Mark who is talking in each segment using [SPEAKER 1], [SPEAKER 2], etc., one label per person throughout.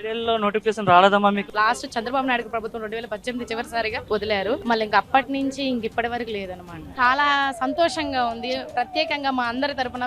[SPEAKER 1] 5 ఏళ్లలో నోటిఫికేషన్ రాలేదమ్మా మీకు?
[SPEAKER 2] లాస్ట్ చంద్రబాబు నాయుడు ప్రభుత్వం 2018 చివరిసారిగా వదిలారు. మళ్ళీ ఇంక అప్పటి నుంచి ఇప్పటి వరకు లేదనమాట. చాలా సంతోషంగా ఉంది. ప్రత్యేకంగా మా అందరి తరపున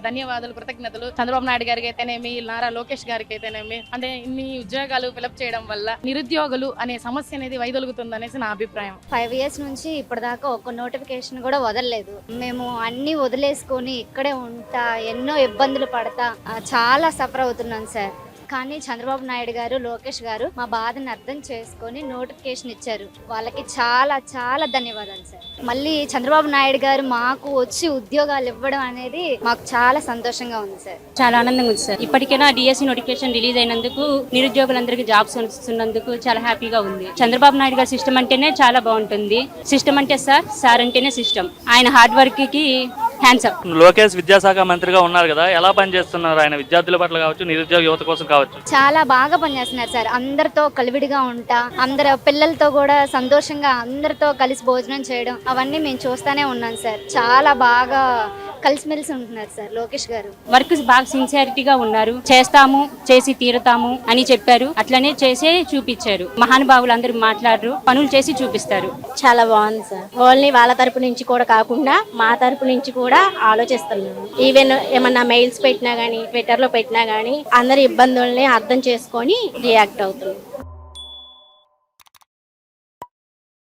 [SPEAKER 2] ధన్యవాదాలు, కృతజ్ఞతలు. చంద్రబాబు నాయుడు గారికి అయితేనేమి, నారా లోకేష్ గారికి అయితేనేమి, అంటే ఇన్ని ఉద్యోగాలు ఫిలప్ చేయడం వల్ల నిరుద్యోగులు అనే సమస్య అనేది వైదొలుగుతుంది అనేసి నా అభిప్రాయం.
[SPEAKER 3] 5 years నుంచి ఇప్పటిదాకా ఒక్క నోటిఫికేషన్ కూడా వదలలేదు. మేము అన్ని వదిలేసుకొని ఇక్కడే ఉంటా, ఎన్నో ఇబ్బందులు పడతా చాలా సఫర్ అవుతున్నాం సార్. కానీ చంద్రబాబు నాయుడు గారు, లోకేష్ గారు మా బాధను అర్థం చేసుకొని నోటిఫికేషన్ ఇచ్చారు. వాళ్ళకి చాలా చాలా ధన్యవాదాలు సార్. మళ్ళీ చంద్రబాబు నాయుడు గారు మాకు వచ్చి ఉద్యోగాలు ఇవ్వడం అనేది మాకు చాలా సంతోషంగా ఉంది సార్.
[SPEAKER 4] చాలా ఆనందంగా ఉంది సార్. ఇప్పటికైనా డిఎస్సి నోటిఫికేషన్ రిలీజ్ అయినందుకు, నిరుద్యోగులందరికీ జాబ్స్ వస్తున్నందుకు చాలా హ్యాపీగా ఉంది. చంద్రబాబు నాయుడు గారి సిస్టమ్ అంటేనే చాలా బాగుంటుంది. సిస్టమ్ అంటే సార్ అంటేనే సిస్టమ్. ఆయన హార్డ్ వర్క్ కి హ్యాండ్స్ అప్.
[SPEAKER 1] లోకేష్ విద్యాశాఖ మంత్రిగా ఉన్నారు కదా, ఎలా పనిచేస్తున్నారు ఆయన విద్యార్థుల పట్ల కావచ్చు, నిరుద్యోగ యువత కోసం కావచ్చు?
[SPEAKER 3] చాలా బాగా పనిచేస్తున్నారు సార్. అందరితో కలివిడిగా ఉంటా, అందరు పిల్లలతో కూడా సంతోషంగా అందరితో కలిసి భోజనం చేయడం అవన్నీ మేము చూస్తానే ఉన్నాం సార్. చాలా బాగా కలిసిమెలిసి ఉంటున్నారు సార్ లోకేష్ గారు.
[SPEAKER 4] వర్క్ బాగా సిన్సియారిటీగా ఉన్నారు. చేస్తాము, చేసి తీరుతాము అని చెప్పారు. అట్లనే చేసే చూపించారు. మహానుభావులు అందరూ మాట్లాడరు, పనులు చేసి చూపిస్తారు.
[SPEAKER 5] చాలా బాగుంది సార్. ఓన్లీ వాళ్ళ తరపు నుంచి కూడా కాకుండా మా తరపు నుంచి కూడా ఆలోచిస్తున్నాము. ఈవెన్ ఏమన్నా మెయిల్స్ పెట్టినా గానీ, ట్విట్టర్ లో పెట్టినా గానీ అందరి ఇబ్బందుల్ని అర్థం చేసుకొని రియాక్ట్ అవుతున్నాం.